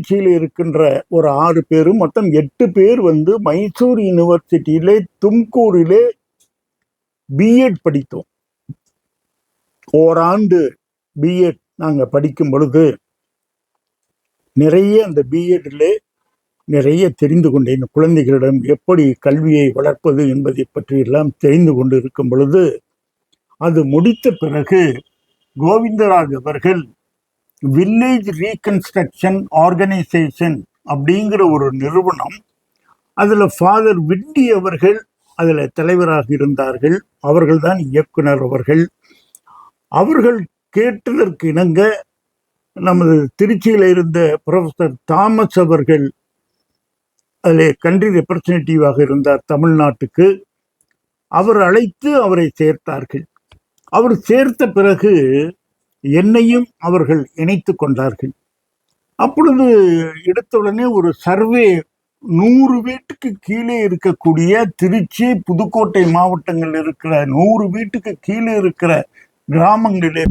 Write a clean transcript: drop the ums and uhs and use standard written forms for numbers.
திருச்சியில் இருக்கின்ற ஒரு 6 பேரும், மொத்தம் 8 பேர் மைசூர் யூனிவர்சிட்டியிலே தும்கூரிலே பிஎட் படித்தோம். ஓராண்டு பிஎட் நாங்க படிக்கும் பொழுது நிறைய அந்த பிஎட்லே நிறைய தெரிந்து கொண்டேன். குழந்தைகளிடம் எப்படி கல்வியை வளர்ப்பது என்பதை பற்றி எல்லாம் தெரிந்து கொண்டு இருக்கும் பொழுது, அது முடித்த பிறகு கோவிந்தராஜ் அவர்கள் வில்லேஜ் ரீகன்ஸ்ட்ரக்ஷன் ஆர்கனைசேஷன் அப்படிங்கிற ஒரு நிறுவனம், அதில் ஃபாதர் விண்டி அவர்கள் அதில் தலைவராக இருந்தார்கள். அவர்கள்தான் இயக்குனர். அவர்கள் கேட்டதற்கு இணங்க நமது திருச்சியில் இருந்த ப்ரொஃபசர் தாமஸ் அவர்கள் அதில் கண்ட்ரி ரெப்ரசன்டேட்டிவாக இருந்தார் தமிழ்நாட்டுக்கு. அவர் அழைத்து அவரை சேர்த்தார்கள். அவர் சேர்த்த பிறகு என்னையும் அவர்கள் இணைத்து கொண்டார்கள். அப்பொழுது எடுத்தவுடனே ஒரு சர்வே 100 வீட்டுக்கு கீழே இருக்கக்கூடிய திருச்சி, புதுக்கோட்டை மாவட்டங்களில் இருக்கிற 100 வீட்டுக்கு கீழே இருக்கிற கிராமங்களிலே